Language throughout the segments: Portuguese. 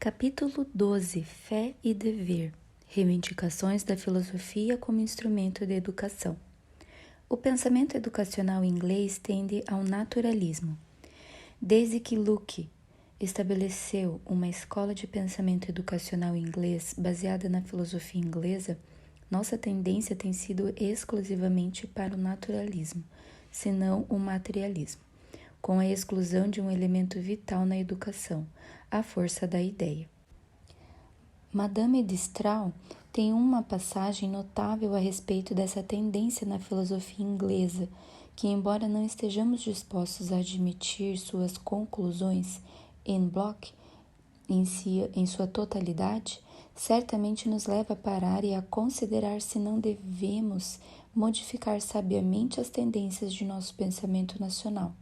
Capítulo 12. Fé e dever. Reivindicações da filosofia como instrumento de educação. O pensamento educacional inglês tende ao naturalismo. Desde que Locke estabeleceu uma escola de pensamento educacional inglês baseada na filosofia inglesa, nossa tendência tem sido exclusivamente para o naturalismo, se não o materialismo, com a exclusão de um elemento vital na educação, a força da ideia. Madame de Staël tem uma passagem notável a respeito dessa tendência na filosofia inglesa, que, embora não estejamos dispostos a admitir suas conclusões en bloc em sua totalidade, certamente nos leva a parar e a considerar se não devemos modificar sabiamente as tendências de nosso pensamento nacional,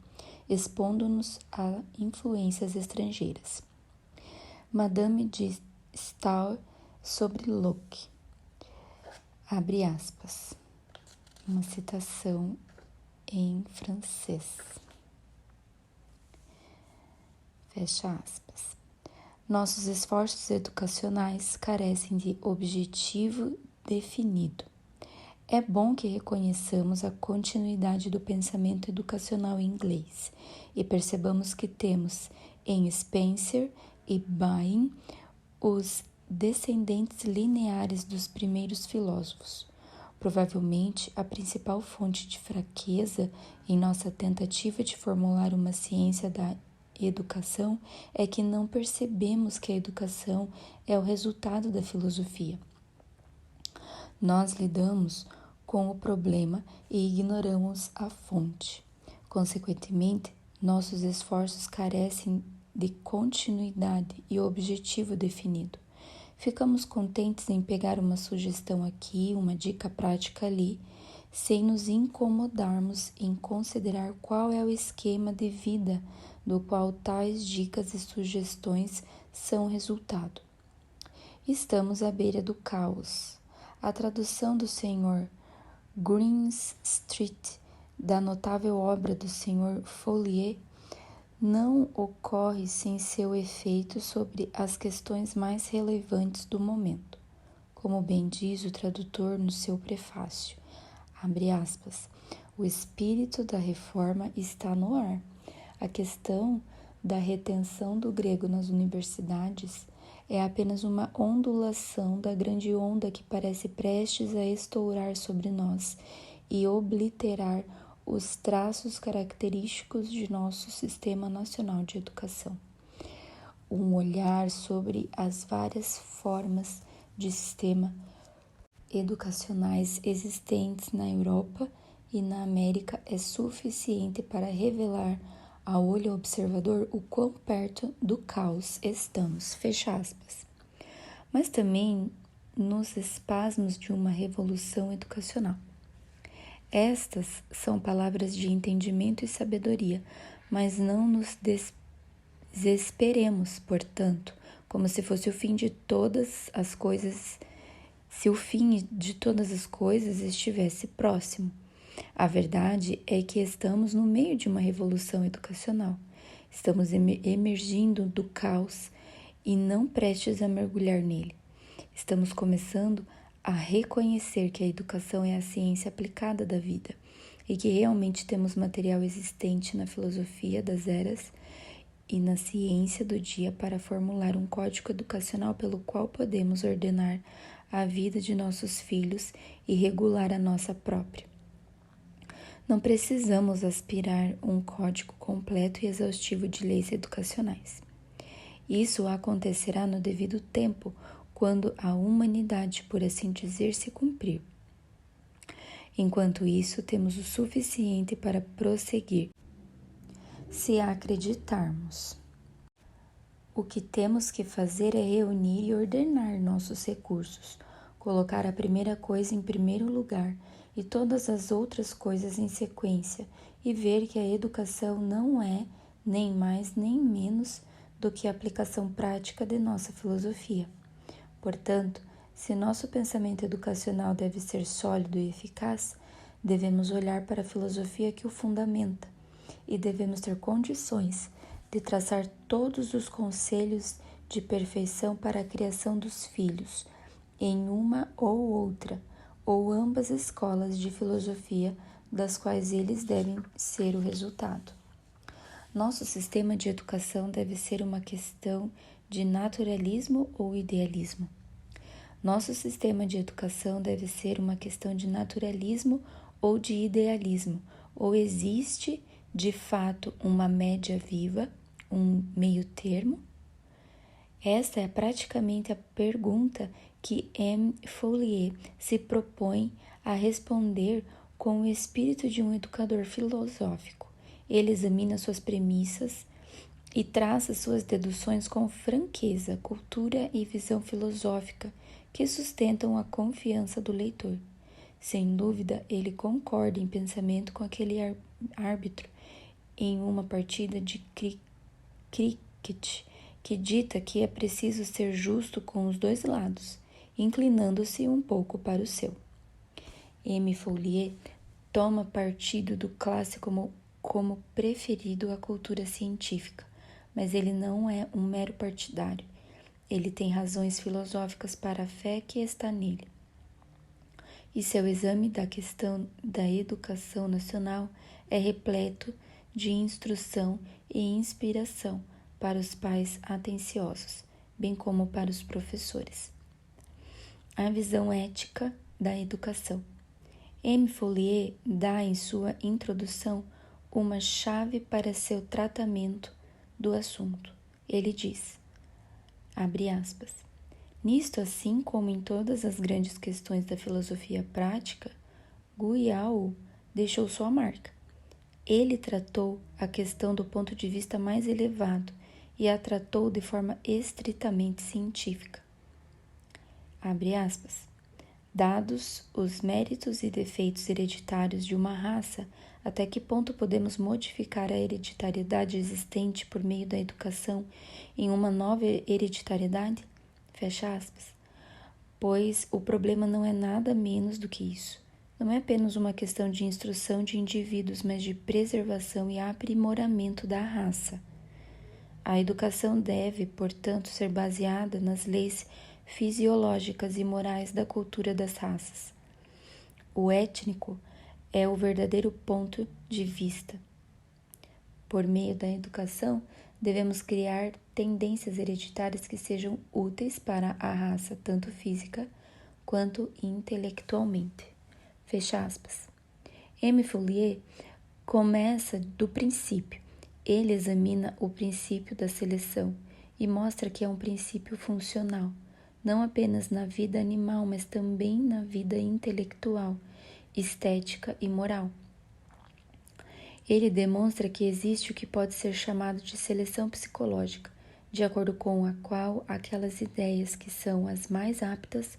expondo-nos a influências estrangeiras. Madame de Staël sobre Locke, abre aspas, uma citação em francês, fecha aspas. Nossos esforços educacionais carecem de objetivo definido. É bom que reconheçamos a continuidade do pensamento educacional inglês e percebamos que temos em Spencer e Bain os descendentes lineares dos primeiros filósofos. Provavelmente, a principal fonte de fraqueza em nossa tentativa de formular uma ciência da educação é que não percebemos que a educação é o resultado da filosofia. Nós lidamos com o problema e ignoramos a fonte. Consequentemente, nossos esforços carecem de continuidade e objetivo definido. Ficamos contentes em pegar uma sugestão aqui, uma dica prática ali, sem nos incomodarmos em considerar qual é o esquema de vida do qual tais dicas e sugestões são resultado. Estamos à beira do caos. A tradução do Sr. Greenstreet da notável obra do Sr. Folliet não ocorre sem seu efeito sobre as questões mais relevantes do momento. Como bem diz o tradutor no seu prefácio, abre aspas, o espírito da reforma está no ar. A questão da retenção do grego nas universidades é apenas uma ondulação da grande onda que parece prestes a estourar sobre nós e obliterar os traços característicos de nosso Sistema Nacional de Educação. Um olhar sobre as várias formas de sistema educacionais existentes na Europa e na América é suficiente para revelar ao olho observador o quão perto do caos estamos, fecha aspas. Mas também nos espasmos de uma revolução educacional. Estas são palavras de entendimento e sabedoria, mas não nos desesperemos, portanto, como se fosse o fim de todas as coisas, se o fim de todas as coisas estivesse próximo. A verdade é que estamos no meio de uma revolução educacional. Estamos emergindo do caos e não prestes a mergulhar nele. Estamos começando a reconhecer que a educação é a ciência aplicada da vida e que realmente temos material existente na filosofia das eras e na ciência do dia para formular um código educacional pelo qual podemos ordenar a vida de nossos filhos e regular a nossa própria. Não precisamos aspirar um código completo e exaustivo de leis educacionais. Isso acontecerá no devido tempo, quando a humanidade, por assim dizer, se cumprir. Enquanto isso, temos o suficiente para prosseguir, se acreditarmos. O que temos que fazer é reunir e ordenar nossos recursos, colocar a primeira coisa em primeiro lugar e todas as outras coisas em sequência, e ver que a educação não é nem mais nem menos do que a aplicação prática de nossa filosofia. Portanto, se nosso pensamento educacional deve ser sólido e eficaz, devemos olhar para a filosofia que o fundamenta e devemos ter condições de traçar todos os conselhos de perfeição para a criação dos filhos, em uma ou outra, ou ambas escolas de filosofia, das quais eles devem ser o resultado. Nosso sistema de educação deve ser uma questão de naturalismo ou idealismo? Nosso sistema de educação deve ser uma questão de naturalismo ou de idealismo? Ou existe, de fato, uma média viva, um meio termo? Esta é praticamente a pergunta que M. Folliet se propõe a responder com o espírito de um educador filosófico. Ele examina suas premissas e traça suas deduções com franqueza, cultura e visão filosófica que sustentam a confiança do leitor. Sem dúvida, ele concorda em pensamento com aquele árbitro em uma partida de cricket que dita que é preciso ser justo com os dois lados, inclinando-se um pouco para o seu. M. Folliet toma partido do clássico como preferido à cultura científica, mas ele não é um mero partidário. Ele tem razões filosóficas para a fé que está nele. E seu exame da questão da educação nacional é repleto de instrução e inspiração para os pais atenciosos, bem como para os professores. A visão ética da educação. M. Folliet dá em sua introdução uma chave para seu tratamento do assunto. Ele diz, abre aspas, nisto, assim como em todas as grandes questões da filosofia prática, Guiao deixou sua marca. Ele tratou a questão do ponto de vista mais elevado e a tratou de forma estritamente científica. Abre aspas. Dados os méritos e defeitos hereditários de uma raça, até que ponto podemos modificar a hereditariedade existente por meio da educação em uma nova hereditariedade? Fecha aspas. Pois o problema não é nada menos do que isso. Não é apenas uma questão de instrução de indivíduos, mas de preservação e aprimoramento da raça. A educação deve, portanto, ser baseada nas leis fisiológicas e morais da cultura das raças. O étnico é o verdadeiro ponto de vista. Por meio da educação, devemos criar tendências hereditárias que sejam úteis para a raça, tanto física quanto intelectualmente. Fecha aspas. M. Folliet começa do princípio. Ele examina o princípio da seleção e mostra que é um princípio funcional, não apenas na vida animal, mas também na vida intelectual, estética e moral. Ele demonstra que existe o que pode ser chamado de seleção psicológica, de acordo com a qual aquelas ideias que são as mais aptas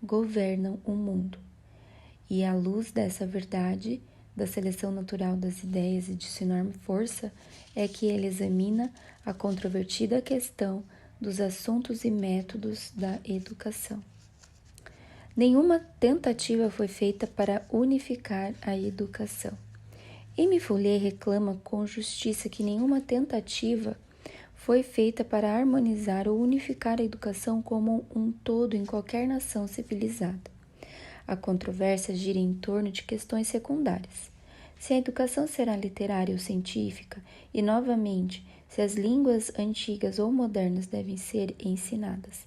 governam o mundo. E à luz dessa verdade, da seleção natural das ideias e de sua enorme força, é que ele examina a controvertida questão dos assuntos e métodos da educação. Nenhuma tentativa foi feita para unificar a educação. M. Folliet reclama com justiça que nenhuma tentativa foi feita para harmonizar ou unificar a educação como um todo em qualquer nação civilizada. A controvérsia gira em torno de questões secundárias. Se a educação será literária ou científica, e, novamente, se as línguas antigas ou modernas devem ser ensinadas.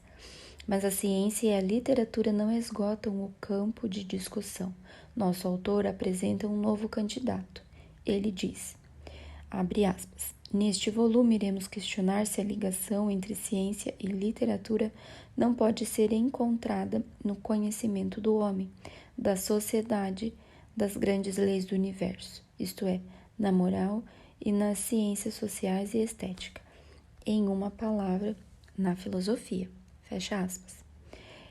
Mas a ciência e a literatura não esgotam o campo de discussão. Nosso autor apresenta um novo candidato. Ele diz, abre aspas, neste volume iremos questionar se a ligação entre ciência e literatura não pode ser encontrada no conhecimento do homem, da sociedade, das grandes leis do universo, isto é, na moral e nas ciências sociais e estética. Em uma palavra, na filosofia. Fecha aspas.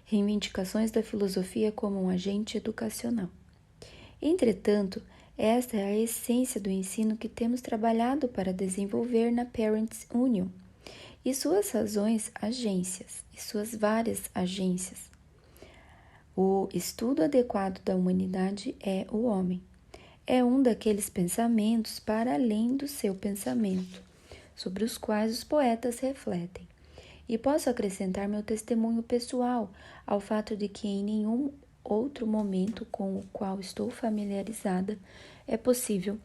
Reivindicações da filosofia como um agente educacional. Entretanto, esta é a essência do ensino que temos trabalhado para desenvolver na Parents Union e suas razões agências e suas várias agências. O estudo adequado da humanidade é o homem. É um daqueles pensamentos para além do seu pensamento, sobre os quais os poetas refletem. e posso acrescentar meu testemunho pessoal ao fato de que em nenhum outro momento com o qual estou familiarizada é possível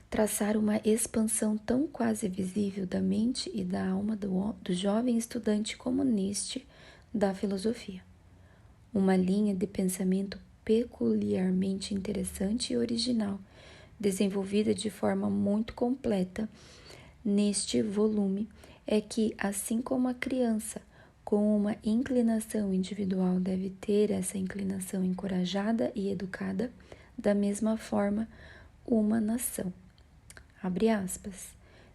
traçar uma expansão tão quase visível da mente e da alma do jovem estudante como neste da filosofia. Uma linha de pensamento peculiarmente interessante e original, desenvolvida de forma muito completa neste volume, é que, assim como a criança com uma inclinação individual deve ter essa inclinação encorajada e educada, da mesma forma, uma nação. Abre aspas.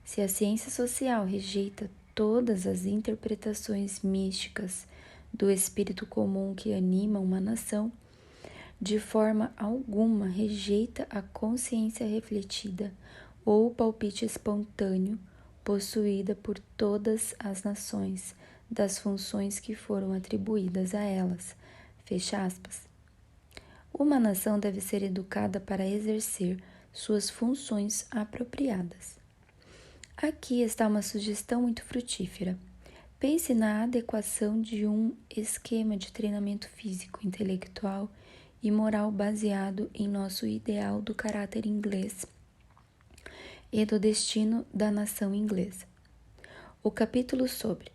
Se a ciência social rejeita todas as interpretações místicas do espírito comum que anima uma nação, de forma alguma rejeita a consciência refletida ou o palpite espontâneo possuída por todas as nações das funções que foram atribuídas a elas. Fecha aspas. Uma nação deve ser educada para exercer suas funções apropriadas. Aqui está uma sugestão muito frutífera. Pense na adequação de um esquema de treinamento físico, intelectual e moral baseado em nosso ideal do caráter inglês e do destino da nação inglesa. O capítulo sobre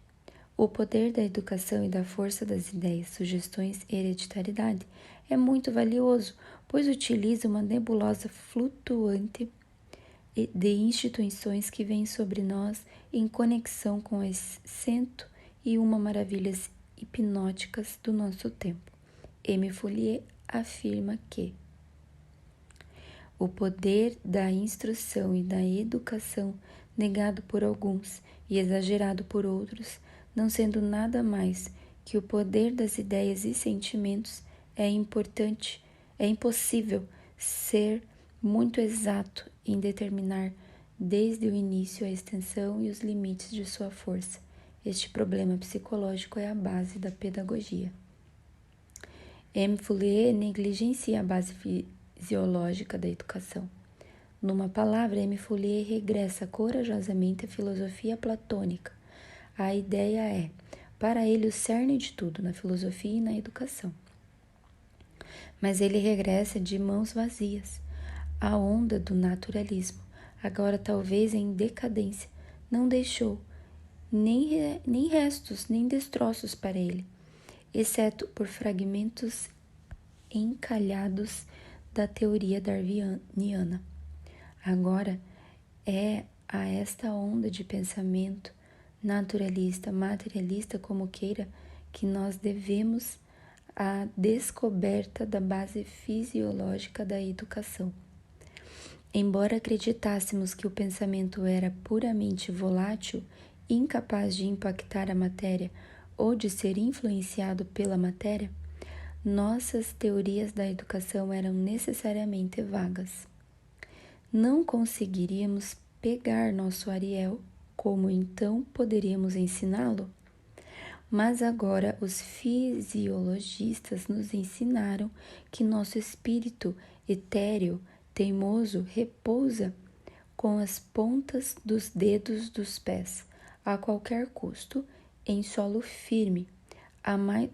o poder da educação e da força das ideias, sugestões e hereditariedade é muito valioso, pois utiliza uma nebulosa flutuante de instituições que vêm sobre nós em conexão com as 101 maravilhas hipnóticas do nosso tempo. M. Follier afirma que o poder da instrução e da educação, negado por alguns e exagerado por outros, não sendo nada mais que o poder das ideias e sentimentos, é impossível ser muito exato em determinar desde o início a extensão e os limites de sua força. Este problema psicológico é a base da pedagogia. M. Follier negligencia a base fisiológica da educação. Numa palavra, M. Follier regressa corajosamente à filosofia platônica. A ideia é, para ele, o cerne de tudo na filosofia e na educação. Mas ele regressa de mãos vazias. A onda do naturalismo, agora talvez em decadência, não deixou nem restos, nem destroços para ele, exceto por fragmentos encalhados da teoria darwiniana. Agora é a esta onda de pensamento naturalista, materialista, como queira, que nós devemos a descoberta da base fisiológica da educação. Embora acreditássemos que o pensamento era puramente volátil, incapaz de impactar a matéria ou de ser influenciado pela matéria, nossas teorias da educação eram necessariamente vagas. Não conseguiríamos pegar nosso Ariel, como então poderíamos ensiná-lo? Mas agora os fisiologistas nos ensinaram que nosso espírito etéreo, teimoso, repousa com as pontas dos dedos dos pés, a qualquer custo, em solo firme.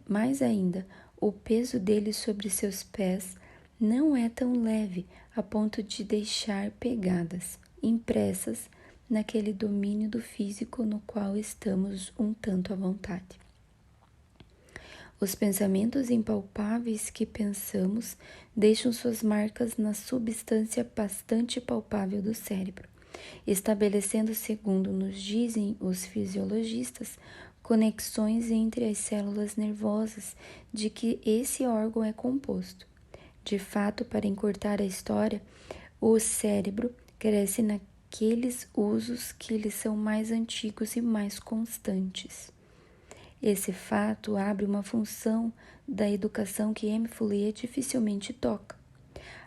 Mais ainda, o peso dele sobre seus pés não é tão leve a ponto de deixar pegadas, impressas naquele domínio do físico no qual estamos um tanto à vontade. Os pensamentos impalpáveis que pensamos deixam suas marcas na substância bastante palpável do cérebro, estabelecendo, segundo nos dizem os fisiologistas, conexões entre as células nervosas de que esse órgão é composto. De fato, para encurtar a história, o cérebro cresce naqueles usos que lhe são mais antigos e mais constantes. Esse fato abre uma função da educação que M. Follier dificilmente toca,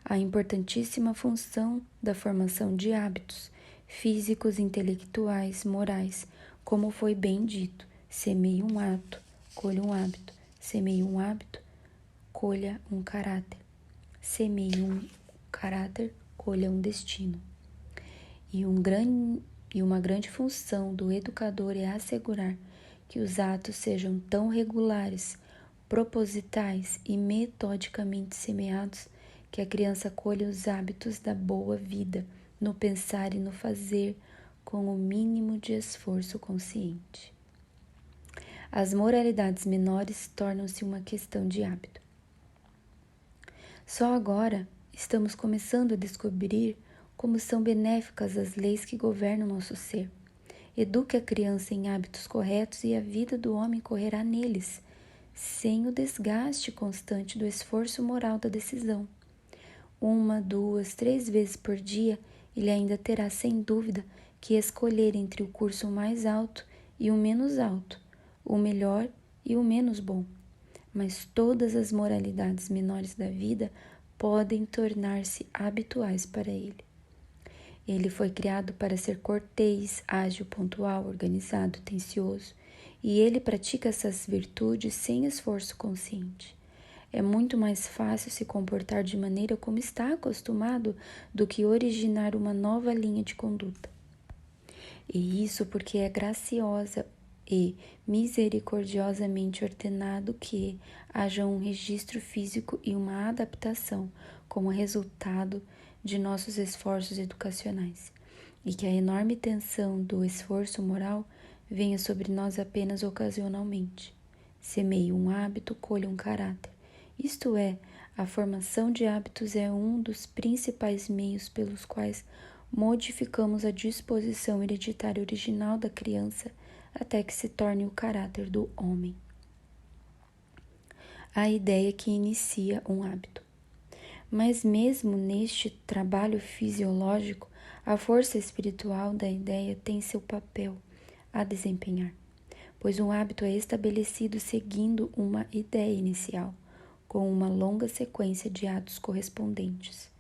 a importantíssima função da formação de hábitos físicos, intelectuais, morais, como foi bem dito, semeie um ato, colha um hábito, semeie um hábito, colha um caráter, semeie um caráter, colha um destino. E uma grande função do educador é assegurar que os atos sejam tão regulares, propositais e metodicamente semeados que a criança colha os hábitos da boa vida no pensar e no fazer com o mínimo de esforço consciente. As moralidades menores tornam-se uma questão de hábito. Só agora estamos começando a descobrir como são benéficas as leis que governam nosso ser. Eduque a criança em hábitos corretos e a vida do homem correrá neles, sem o desgaste constante do esforço moral da decisão. 1, 2, 3 vezes por dia, ele ainda terá, sem dúvida, que escolher entre o curso mais alto e o menos alto, o melhor e o menos bom. Mas todas as moralidades menores da vida podem tornar-se habituais para ele. Ele foi criado para ser cortês, ágil, pontual, organizado, atencioso, e ele pratica essas virtudes sem esforço consciente. É muito mais fácil se comportar de maneira como está acostumado do que originar uma nova linha de conduta. E isso porque é graciosa e misericordiosamente ordenado que haja um registro físico e uma adaptação como resultado de nossos esforços educacionais, e que a enorme tensão do esforço moral venha sobre nós apenas ocasionalmente. Semeie um hábito, colha um caráter. Isto é, a formação de hábitos é um dos principais meios pelos quais modificamos a disposição hereditária original da criança até que se torne o caráter do homem. A ideia que inicia um hábito. Mas mesmo neste trabalho fisiológico, a força espiritual da ideia tem seu papel a desempenhar, pois um hábito é estabelecido seguindo uma ideia inicial, com uma longa sequência de atos correspondentes.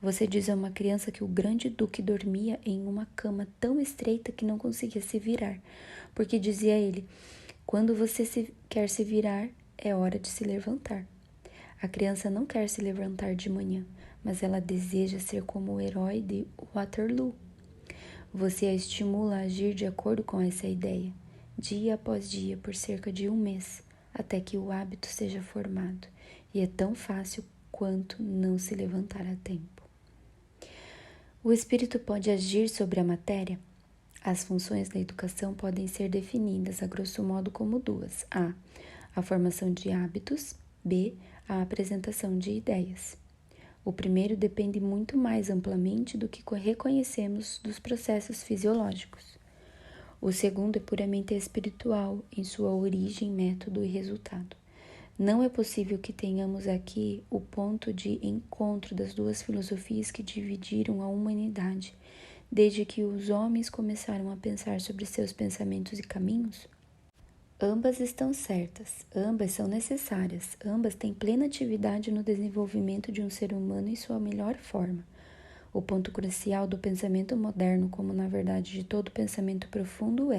Você diz a uma criança que o grande duque dormia em uma cama tão estreita que não conseguia se virar, porque dizia ele: quando você quer se virar, é hora de se levantar. A criança não quer se levantar de manhã, mas ela deseja ser como o herói de Waterloo. Você a estimula a agir de acordo com essa ideia, dia após dia, por cerca de 1 mês, até que o hábito seja formado, e é tão fácil quanto não se levantar a tempo. O espírito pode agir sobre a matéria? As funções da educação podem ser definidas, a grosso modo, como 2. A formação de hábitos. B. A apresentação de ideias. O primeiro depende muito mais amplamente do que reconhecemos dos processos fisiológicos. O segundo é puramente espiritual em sua origem, método e resultado. Não é possível que tenhamos aqui o ponto de encontro das duas filosofias que dividiram a humanidade desde que os homens começaram a pensar sobre seus pensamentos e caminhos. Ambas estão certas, ambas são necessárias, ambas têm plena atividade no desenvolvimento de um ser humano em sua melhor forma. O ponto crucial do pensamento moderno, como na verdade de todo pensamento profundo,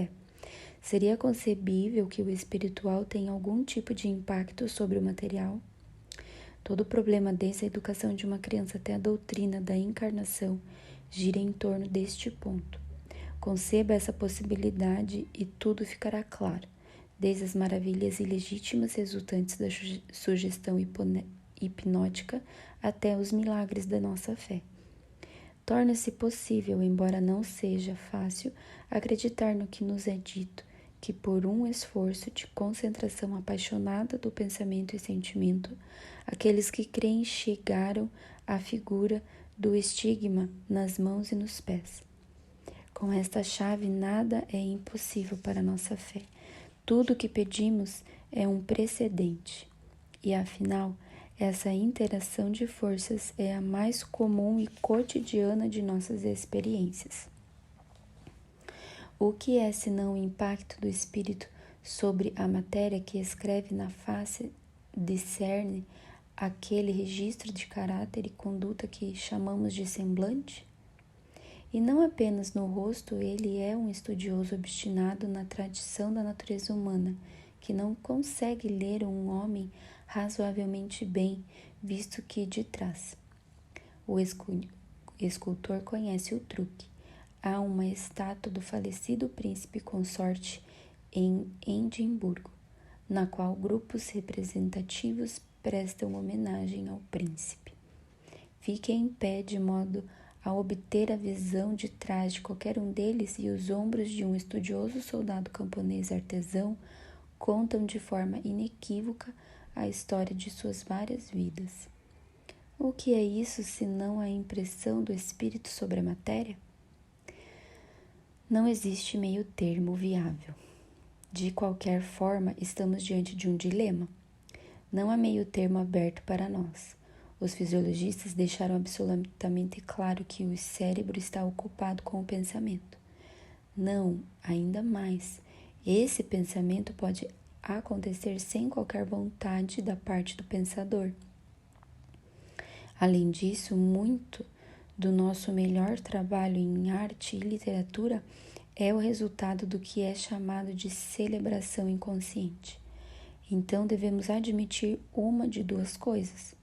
seria concebível que o espiritual tenha algum tipo de impacto sobre o material? Todo o problema desde a educação de uma criança até a doutrina da encarnação gira em torno deste ponto. Conceba essa possibilidade e tudo ficará claro, desde as maravilhas ilegítimas resultantes da sugestão hipnótica até os milagres da nossa fé. Torna-se possível, embora não seja fácil, acreditar no que nos é dito, que por um esforço de concentração apaixonada do pensamento e sentimento, aqueles que creem chegaram à figura do estigma nas mãos e nos pés. Com esta chave, nada é impossível para a nossa fé. Tudo o que pedimos é um precedente. E afinal, essa interação de forças é a mais comum e cotidiana de nossas experiências. O que é senão o impacto do espírito sobre a matéria que escreve na face, discerne aquele registro de caráter e conduta que chamamos de semblante? E não apenas no rosto, ele é um estudioso obstinado na tradição da natureza humana, que não consegue ler um homem razoavelmente bem, visto que de trás. O escultor conhece o truque. Há uma estátua do falecido príncipe consorte em Edimburgo, na qual grupos representativos prestam homenagem ao príncipe. Fique em pé de modo a obter a visão de trás de qualquer um deles, e os ombros de um estudioso soldado camponês artesão contam de forma inequívoca a história de suas várias vidas. O que é isso senão a impressão do espírito sobre a matéria? Não existe meio termo viável. De qualquer forma, estamos diante de um dilema. Não há meio termo aberto para nós. Os fisiologistas deixaram absolutamente claro que o cérebro está ocupado com o pensamento. Não, ainda mais. Esse pensamento pode acontecer sem qualquer vontade da parte do pensador. Além disso, muito do nosso melhor trabalho em arte e literatura é o resultado do que é chamado de celebração inconsciente. Então, devemos admitir uma de duas coisas.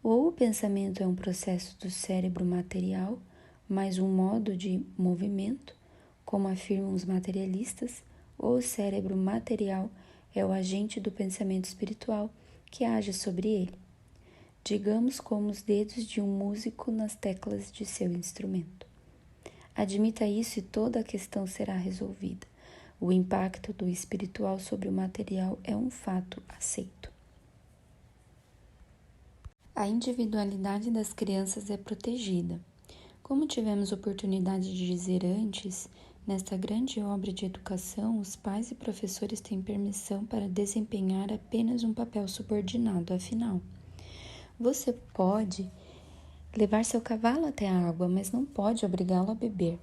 Ou o pensamento é um processo do cérebro material, mais um modo de movimento, como afirmam os materialistas, ou o cérebro material é o agente do pensamento espiritual que age sobre ele. Digamos como os dedos de um músico nas teclas de seu instrumento. Admita isso e toda a questão será resolvida. O impacto do espiritual sobre o material é um fato aceito. A individualidade das crianças é protegida. Como tivemos oportunidade de dizer antes, nesta grande obra de educação, os pais e professores têm permissão para desempenhar apenas um papel subordinado, afinal. Você pode levar seu cavalo até a água, mas não pode obrigá-lo a beber.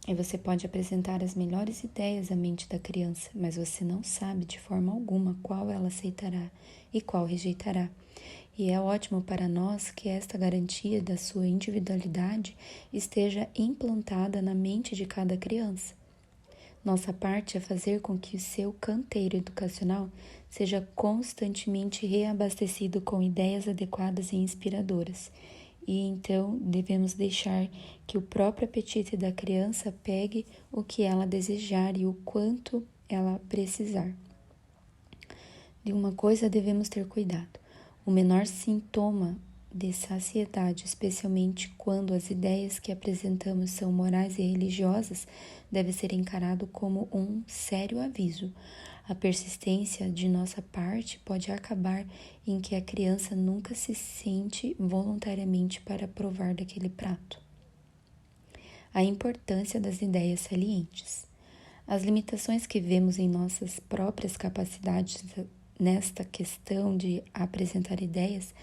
E você pode apresentar as melhores ideias à mente da criança, mas você não sabe de forma alguma qual ela aceitará e qual rejeitará. E é ótimo para nós que esta garantia da sua individualidade esteja implantada na mente de cada criança. Nossa parte é fazer com que o seu canteiro educacional seja constantemente reabastecido com ideias adequadas e inspiradoras. E então devemos deixar que o próprio apetite da criança pegue o que ela desejar e o quanto ela precisar. De uma coisa devemos ter cuidado. O menor sintoma de saciedade, especialmente quando as ideias que apresentamos são morais e religiosas, deve ser encarado como um sério aviso. A persistência de nossa parte pode acabar em que a criança nunca se sente voluntariamente para provar daquele prato. A importância das ideias salientes. As limitações que vemos em nossas próprias capacidades nesta questão de apresentar ideias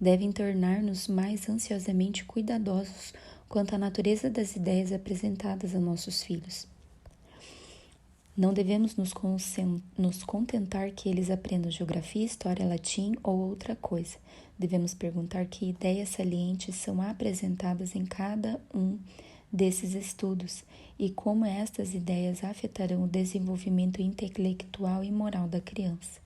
devem tornar-nos mais ansiosamente cuidadosos quanto à natureza das ideias apresentadas a nossos filhos. Não devemos nos contentar que eles aprendam geografia, história, latim ou outra coisa. Devemos perguntar que ideias salientes são apresentadas em cada um desses estudos e como estas ideias afetarão o desenvolvimento intelectual e moral da criança.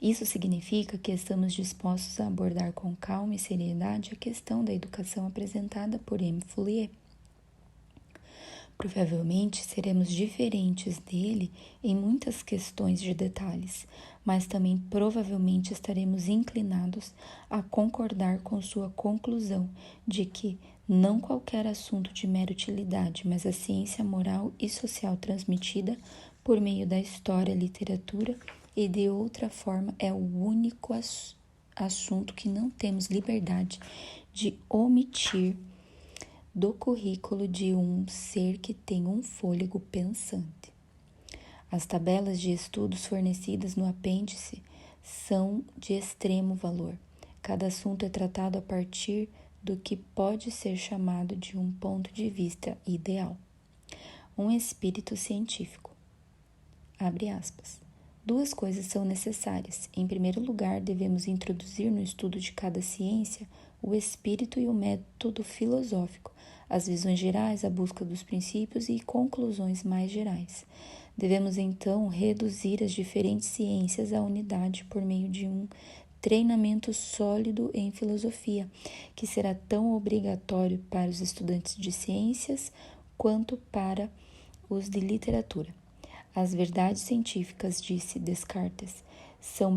Isso significa que estamos dispostos a abordar com calma e seriedade a questão da educação apresentada por M. Folliet. Provavelmente seremos diferentes dele em muitas questões de detalhes, mas também provavelmente estaremos inclinados a concordar com sua conclusão de que não qualquer assunto de mera utilidade, mas a ciência moral e social transmitida por meio da história, literatura e de outra forma é o único assunto que não temos liberdade de omitir do currículo de um ser que tem um fôlego pensante. As tabelas de estudos fornecidas no apêndice são de extremo valor. Cada assunto é tratado a partir do que pode ser chamado de um ponto de vista ideal. Um espírito científico. Abre aspas. Duas coisas são necessárias. Em primeiro lugar, devemos introduzir no estudo de cada ciência o espírito e o método filosófico, as visões gerais, a busca dos princípios e conclusões mais gerais. Devemos, então, reduzir as diferentes ciências à unidade por meio de um treinamento sólido em filosofia, que será tão obrigatório para os estudantes de ciências quanto para os de literatura. As verdades científicas, disse Descartes, são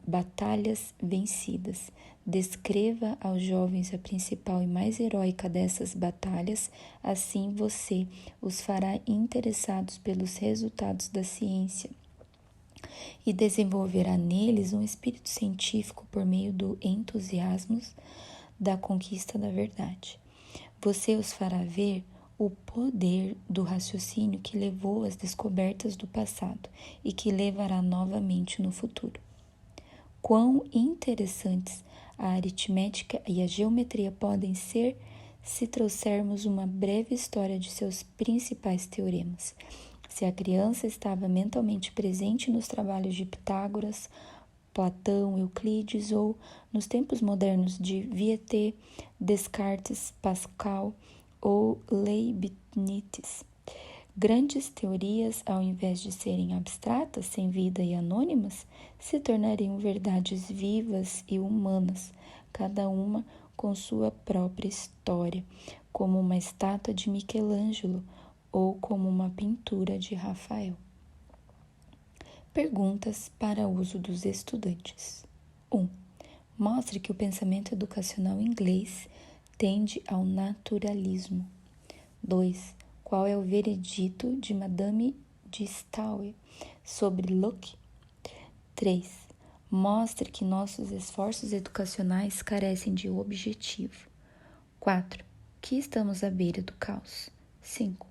batalhas vencidas. Descreva aos jovens a principal e mais heróica dessas batalhas, assim você os fará interessados pelos resultados da ciência e desenvolverá neles um espírito científico por meio do entusiasmo da conquista da verdade. Você os fará ver o poder do raciocínio que levou às descobertas do passado e que levará novamente no futuro. Quão interessantes a aritmética e a geometria podem ser se trouxermos uma breve história de seus principais teoremas. Se a criança estava mentalmente presente nos trabalhos de Pitágoras, Platão, Euclides ou, nos tempos modernos, de Viète, Descartes, Pascal ou Leibniz, grandes teorias, ao invés de serem abstratas, sem vida e anônimas, se tornariam verdades vivas e humanas, cada uma com sua própria história, como uma estátua de Michelangelo ou como uma pintura de Rafael. Perguntas para uso dos estudantes. 1. Mostre que o pensamento educacional inglês tende ao naturalismo. 2. Qual é o veredito de Madame de Staël sobre Locke? 3. Mostre que nossos esforços educacionais carecem de objetivo. 4. Que estamos à beira do caos. 5.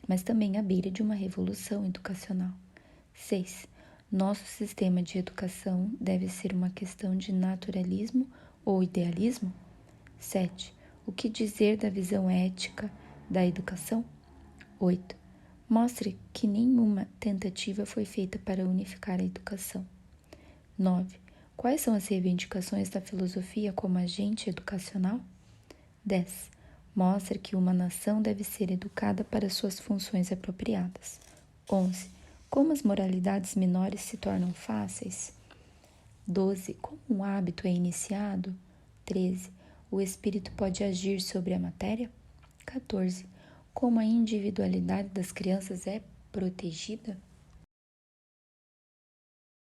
Mas também à beira de uma revolução educacional. 6. Nosso sistema de educação deve ser uma questão de naturalismo ou idealismo? 7. O que dizer da visão ética da educação? 8. Mostre que nenhuma tentativa foi feita para unificar a educação. 9. Quais são as reivindicações da filosofia como agente educacional? 10. Mostre que uma nação deve ser educada para suas funções apropriadas. 11. Como as moralidades menores se tornam fáceis? 12. Como um hábito é iniciado? 13. O espírito pode agir sobre a matéria? 14. Como a individualidade das crianças é protegida?